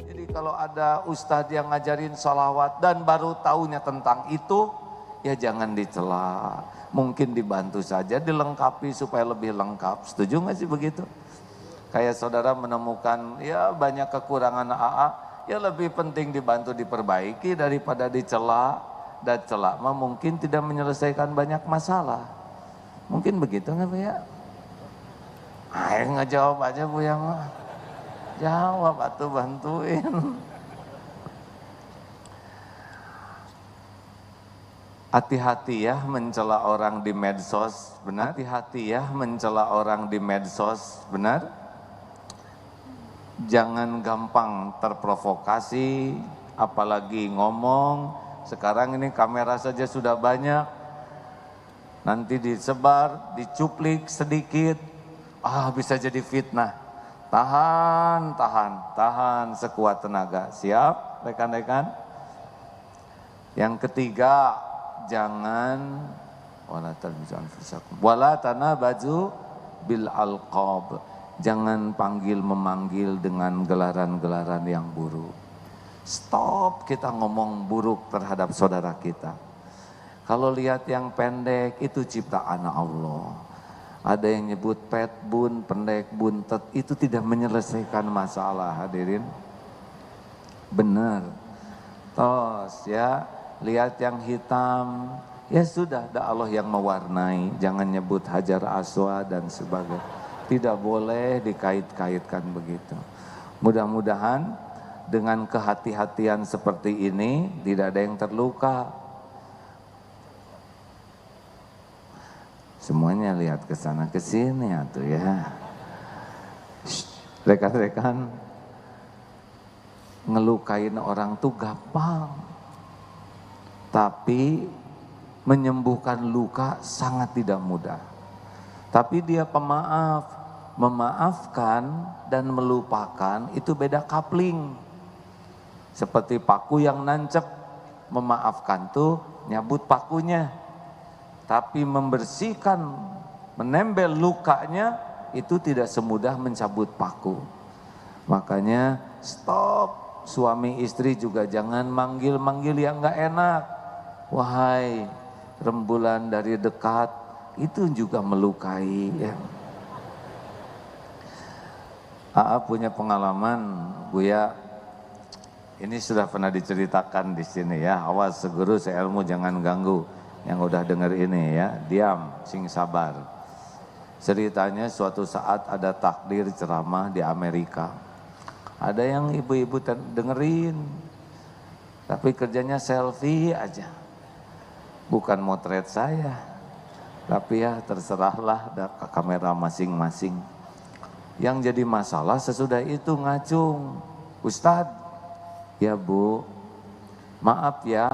Jadi kalau ada ustadz yang ngajarin sholawat dan baru tahunya tentang itu, ya jangan dicela. Mungkin dibantu saja, dilengkapi supaya lebih lengkap. Setuju nggak sih begitu? Kayak saudara menemukan ya banyak kekurangan AA, ya lebih penting dibantu diperbaiki daripada dicela. Dan celak mah mungkin tidak menyelesaikan banyak masalah. Mungkin begitu nggak Bu ya? Ayo ngejawab aja Bu ya mah. Jawab atuh, bantuin. Hati-hati ya mencela orang di medsos, benar? Hati-hati ya mencela orang di medsos, benar? Jangan gampang terprovokasi, apalagi ngomong. Sekarang ini kamera saja sudah banyak, nanti disebar, dicuplik sedikit, bisa jadi fitnah. Tahan sekuat tenaga. Siap rekan-rekan? Yang ketiga, jangan wala tanabaju bil alqab. Jangan memanggil dengan gelaran-gelaran yang buruk. Stop kita ngomong buruk terhadap saudara kita. Kalau lihat yang pendek itu ciptaan Allah. Ada yang nyebut pet bun, pendek, buntet, itu tidak menyelesaikan masalah, hadirin. Benar. Tos ya, lihat yang hitam, ya sudah, ada Allah yang mewarnai. Jangan nyebut Hajar Aswad dan sebagainya. Tidak boleh dikait-kaitkan begitu. Mudah-mudahan dengan kehati-hatian seperti ini tidak ada yang terluka. Semuanya lihat ke sana ke sini atuh ya. Rekan-rekan, ngelukain orang tuh gampang. Tapi menyembuhkan luka sangat tidak mudah. Tapi dia pemaaf, memaafkan dan melupakan itu beda coupling. Seperti paku yang nancep, memaafkan tuh nyabut pakunya. Tapi membersihkan, menembel lukanya itu tidak semudah mencabut paku. Makanya stop, suami istri juga jangan manggil-manggil yang gak enak. Wahai rembulan dari dekat, itu juga melukai ya. AA punya pengalaman, Buya. Ini sudah pernah diceritakan di sini ya. Awas seguru seilmu jangan ganggu. Yang udah denger ini ya, diam, sing sabar. Ceritanya suatu saat ada takdir ceramah di Amerika. Ada yang ibu-ibu dengerin, tapi kerjanya selfie aja. Bukan motret saya, tapi ya terserahlah ke kamera masing-masing. Yang jadi masalah sesudah itu ngacung, Ustadz, ya Bu, maaf ya,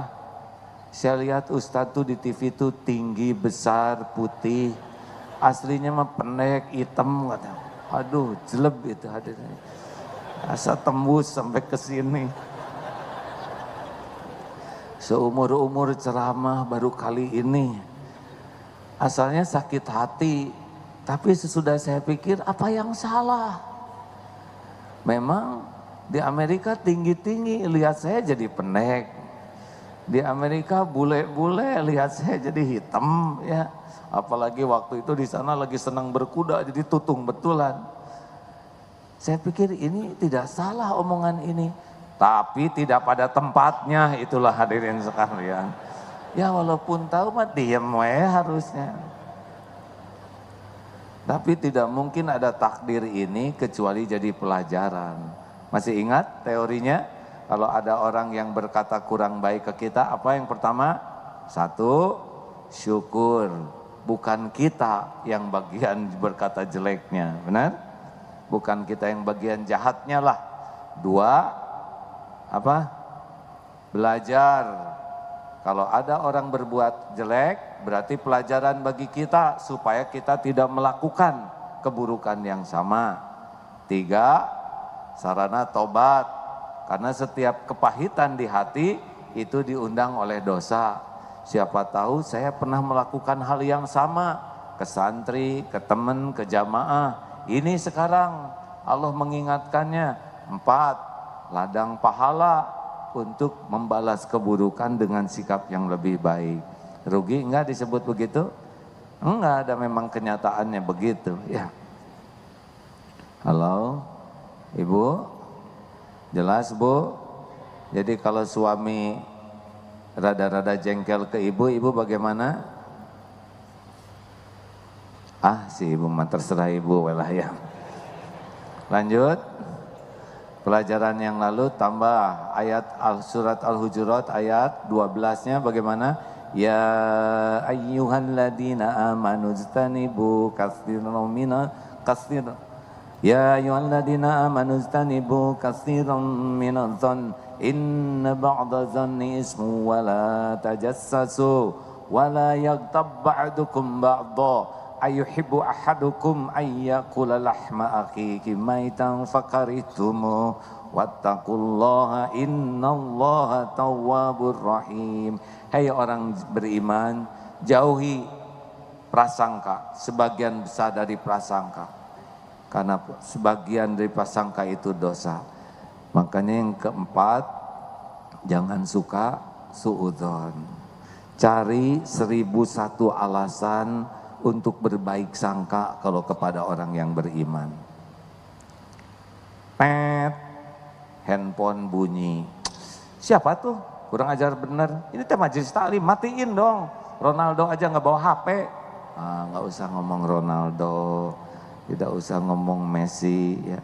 saya lihat Ustadz tuh di TV tuh tinggi, besar, putih, aslinya mah pendek, hitam, katanya. Aduh, jeleb itu hadirnya. Asa tembus sampai ke sini. Seumur-umur ceramah baru kali ini. Asalnya sakit hati, tapi sesudah saya pikir apa yang salah? Memang di Amerika tinggi-tinggi, lihat saya jadi pendek. Di Amerika bule-bule, lihat saya jadi hitam ya. Apalagi waktu itu di sana lagi senang berkuda, jadi tutung betulan. Saya pikir ini tidak salah omongan ini, tapi tidak pada tempatnya, itulah hadirin sekalian. Ya walaupun tahu mah diem harusnya. Tapi tidak mungkin ada takdir ini kecuali jadi pelajaran. Masih ingat teorinya? Kalau ada orang yang berkata kurang baik ke kita, apa yang pertama? Satu, syukur. Bukan kita yang bagian berkata jeleknya, benar? Bukan kita yang bagian jahatnya lah. Dua, apa? Belajar. Kalau ada orang berbuat jelek, berarti pelajaran bagi kita supaya kita tidak melakukan keburukan yang sama. Tiga, sarana tobat. Karena setiap kepahitan di hati itu diundang oleh dosa. Siapa tahu saya pernah melakukan hal yang sama ke santri, ke teman, ke jamaah. Ini sekarang Allah mengingatkannya. 4, ladang pahala untuk membalas keburukan dengan sikap yang lebih baik. Rugi enggak disebut begitu? Enggak, ada memang kenyataannya begitu ya. Halo, Ibu, jelas Bu? Jadi kalau suami rada-rada jengkel ke ibu, ibu bagaimana? Si ibu mah terserah ibu welah ya. Lanjut. Pelajaran yang lalu tambah ayat surat Al-Hujurat ayat 12-nya bagaimana? Ya ayyuhalladzina amanu ijtanibu katsiran Ya ayyuhalladzina amanu ijtanibu katsiran minadh-dhann inna ba'da dhanni ismu wa la tajassasu wa la yaghtab ba'dukum ba'dha ayuhibbu ahadukum ayyakula lahma akhihi maitan fakarihtumu wattaqullaha innallaha tawwabur rahim. Hai orang beriman, jauhi prasangka, sebagian besar dari prasangka, karena sebagian dari prasangka itu dosa. Makanya yang keempat, jangan suka suudzon. Cari 1001 alasan untuk berbaik sangka kalau kepada orang yang beriman. Pet, handphone bunyi. Siapa tuh? Kurang ajar bener. Ini teh majelis taklim, matiin dong. Ronaldo aja nggak bawa HP. Nggak usah ngomong Ronaldo, tidak usah ngomong Messi ya.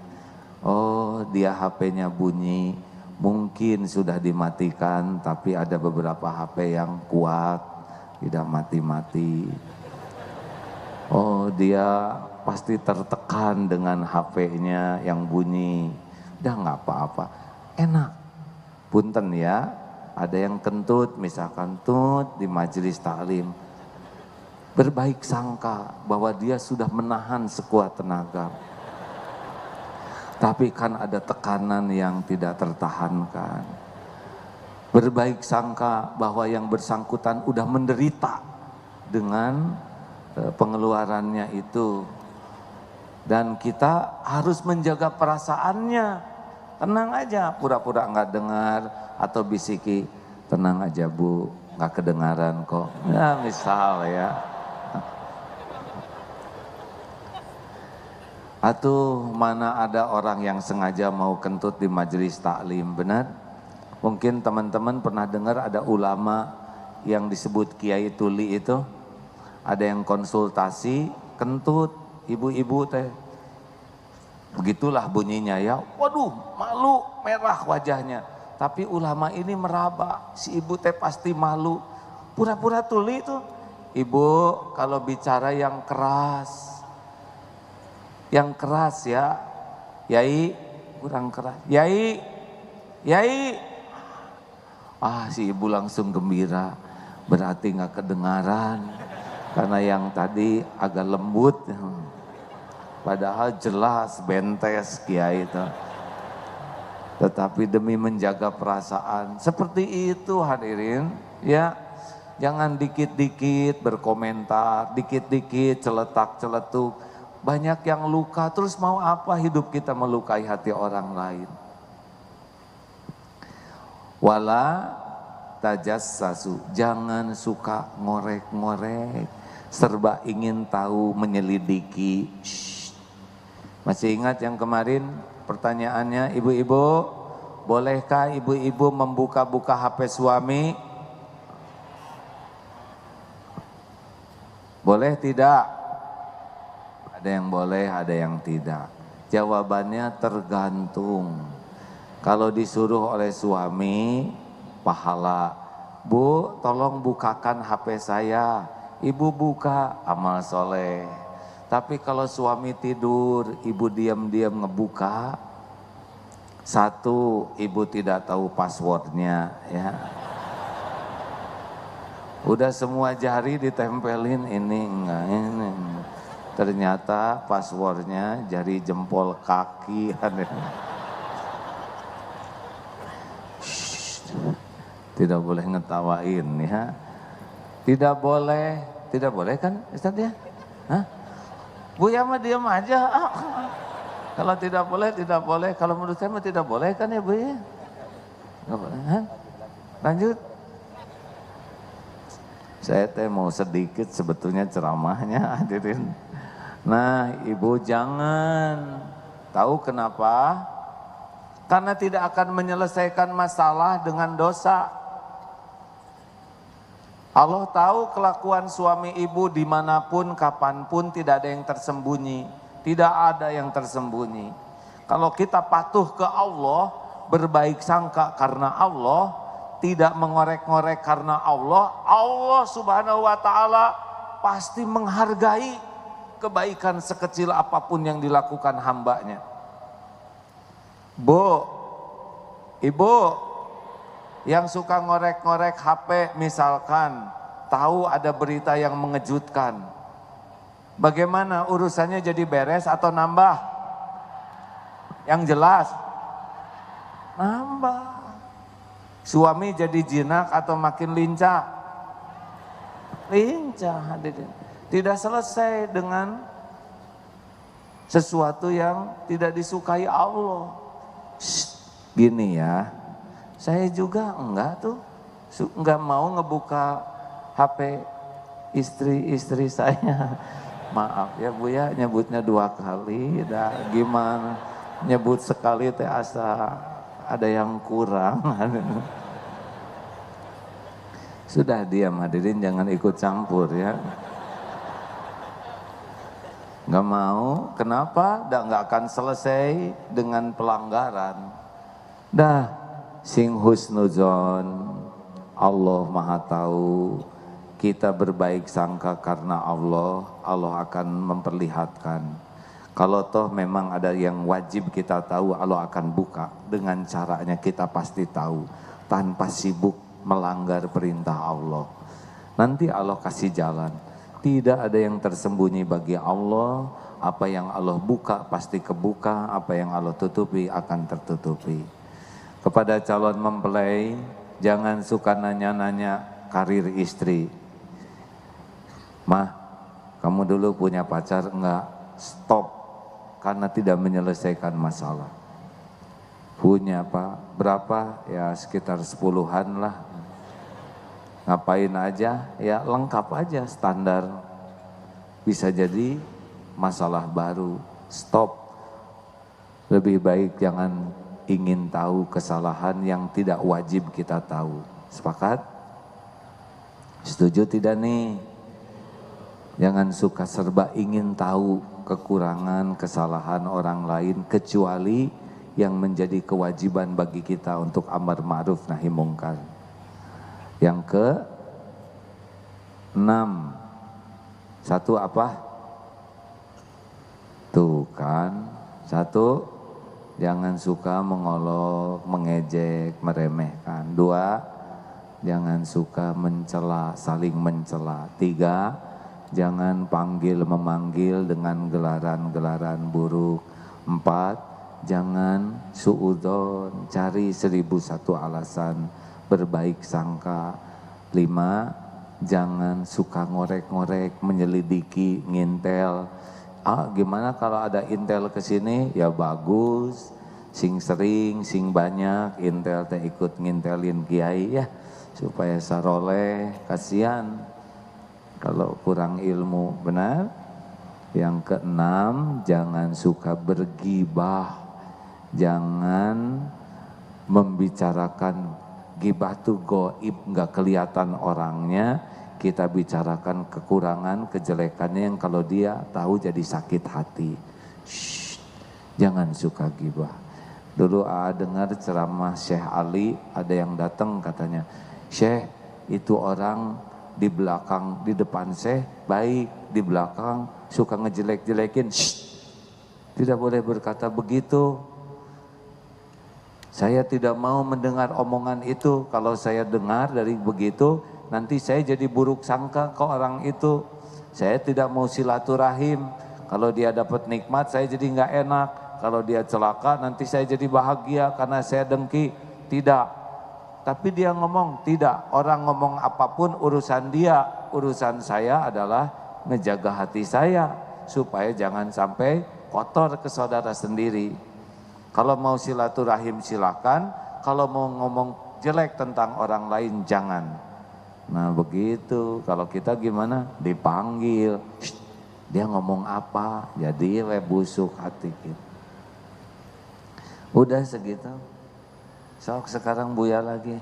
Oh, dia HP-nya bunyi, mungkin sudah dimatikan, tapi ada beberapa HP yang kuat, tidak mati-mati. Oh, dia pasti tertekan dengan HP-nya yang bunyi. Udah nggak apa-apa, enak. Punten ya, ada yang kentut, misalkan tut di majelis taklim. Berbaik sangka bahwa dia sudah menahan sekuat tenaga. Tapi kan ada tekanan yang tidak tertahankan. Berbaik sangka bahwa yang bersangkutan udah menderita dengan pengeluarannya itu. Dan kita harus menjaga perasaannya. Tenang aja, pura-pura nggak dengar atau bisiki, tenang aja Bu, nggak kedengaran kok. Ya misal ya. Atau mana ada orang yang sengaja mau kentut di majelis taklim, benar? Mungkin teman-teman pernah dengar ada ulama yang disebut Kiai Tuli itu, ada yang konsultasi kentut, ibu-ibu teh. Begitulah bunyinya ya, waduh malu, merah wajahnya. Tapi ulama ini meraba, si ibu teh pasti malu, pura-pura tuli itu. Ibu kalau bicara yang keras ya, Yai kurang keras, Yai, si ibu langsung gembira, berarti nggak kedengaran, karena yang tadi agak lembut, padahal jelas bentes Kiai itu. Tetapi demi menjaga perasaan, seperti itu hadirin, ya, jangan dikit-dikit berkomentar, dikit-dikit celetak-celetuk. Banyak yang luka, terus mau apa hidup kita melukai hati orang lain. Wala tajassasu, jangan suka ngorek-ngorek, serba ingin tahu, menyelidiki. Masih ingat yang kemarin pertanyaannya, ibu-ibu, bolehkah ibu-ibu membuka-buka HP suami? Boleh tidak? Ada yang boleh, ada yang tidak. Jawabannya tergantung. Kalau disuruh oleh suami, pahala. Bu, tolong bukakan HP saya. Ibu buka, amal soleh. Tapi kalau suami tidur, ibu diam-diam ngebuka. Satu, ibu tidak tahu passwordnya, ya. Udah semua jari ditempelin, ini enggak, ini. Ternyata passwordnya jari jempol kaki. Tidak boleh ngetawain ya. Tidak boleh kan Ustaz ya? Hah? Bu ya mah diam aja. Kalau tidak boleh, tidak boleh. Kalau menurut saya tidak boleh kan ya Bu ya? Nggak boleh. Hah? Lanjut. Saya teh mau sedikit sebetulnya ceramahnya hadirin. Nah ibu jangan, tahu kenapa? Karena tidak akan menyelesaikan masalah dengan dosa. Allah tahu kelakuan suami ibu dimanapun, kapanpun tidak ada yang tersembunyi. Tidak ada yang tersembunyi. Kalau kita patuh ke Allah, berbaik sangka karena Allah, tidak mengorek-ngorek karena Allah, Allah subhanahu wa ta'ala pasti menghargai kebaikan sekecil apapun yang dilakukan hambanya. Bu, ibu yang suka ngorek-ngorek HP misalkan, tahu ada berita yang mengejutkan. Bagaimana urusannya jadi beres atau nambah? Yang jelas, nambah. Suami jadi jinak atau makin lincah? Lincah. Tidak selesai dengan sesuatu yang tidak disukai Allah. Gini ya, saya juga enggak mau ngebuka HP istri saya. Maaf ya Bu ya, nyebutnya 2 kali, dah gimana nyebut sekali teh asa ada yang kurang. Sudah diam hadirin, jangan ikut campur ya. Nggak mau, kenapa? Nggak akan selesai dengan pelanggaran. Dah, sing husnuzon, Allah maha tahu, kita berbaik sangka karena Allah, Allah akan memperlihatkan. Kalau toh memang ada yang wajib kita tahu, Allah akan buka. Dengan caranya kita pasti tahu, tanpa sibuk melanggar perintah Allah. Nanti Allah kasih jalan. Tidak ada yang tersembunyi bagi Allah, apa yang Allah buka pasti kebuka, apa yang Allah tutupi akan tertutupi. Kepada calon mempelai, jangan suka nanya-nanya karir istri. Mah, kamu dulu punya pacar? Enggak, stop, karena tidak menyelesaikan masalah. Punya apa? Berapa? Ya sekitar 10-an lah. Ngapain aja? Ya lengkap aja, standar. Bisa jadi masalah baru. Stop. Lebih baik jangan ingin tahu kesalahan yang tidak wajib kita tahu. Sepakat? Setuju tidak nih? Jangan suka serba ingin tahu kekurangan, kesalahan orang lain, kecuali yang menjadi kewajiban bagi kita untuk amar ma'ruf nahi mungkar. Yang ke-6, satu apa? Tuh kan, satu, jangan suka mengolok, mengejek, meremehkan. 2, jangan suka mencela, saling mencela. 3, jangan panggil memanggil dengan gelaran-gelaran buruk. 4, jangan suudzon, cari 1001 alasan berbaik sangka. 5, jangan suka ngorek-ngorek, menyelidiki, ngintel. Gimana kalau ada intel ke sini? Ya bagus, sing sering, sing banyak, intel teh ikut ngintelin kiai ya, supaya saroleh, kasihan kalau kurang ilmu, benar? Yang ke-6, jangan suka bergibah, jangan membicarakan. Gibah tuh goib, nggak kelihatan orangnya, kita bicarakan kekurangan, kejelekannya yang kalau dia tahu jadi sakit hati. Shh, jangan suka gibah. Dulu dengar ceramah Syekh Ali, ada yang datang katanya, Syekh itu orang di belakang, di depan Syekh baik, di belakang suka ngejelek-jelekin. Shh, tidak boleh berkata begitu. Saya tidak mau mendengar omongan itu. Kalau saya dengar dari begitu, nanti saya jadi buruk sangka ke orang itu. Saya tidak mau silaturahim. Kalau dia dapat nikmat, saya jadi nggak enak. Kalau dia celaka, nanti saya jadi bahagia karena saya dengki. Tidak. Tapi dia ngomong, tidak. Orang ngomong apapun urusan dia. Urusan saya adalah ngejaga hati saya. Supaya jangan sampai kotor ke saudara sendiri. Kalau mau silaturahim silakan, kalau mau ngomong jelek tentang orang lain jangan. Nah begitu, kalau kita gimana? Dipanggil, dia ngomong apa? Jadi busuk hati kita. Udah segitu. Sok sekarang Buya lagi.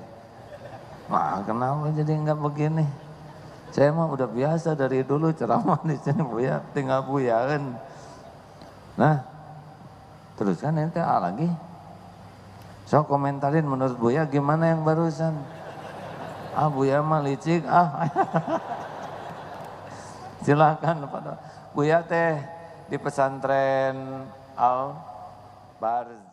Wah kenapa jadi enggak begini? Saya mah udah biasa dari dulu ceramah di sini Buya, tinggal Buyaen. Nah, teruskan ente lagi. So komentarin menurut Buya gimana yang barusan? Buya mah licik Silakan pada Buya teh di pesantren Al Barz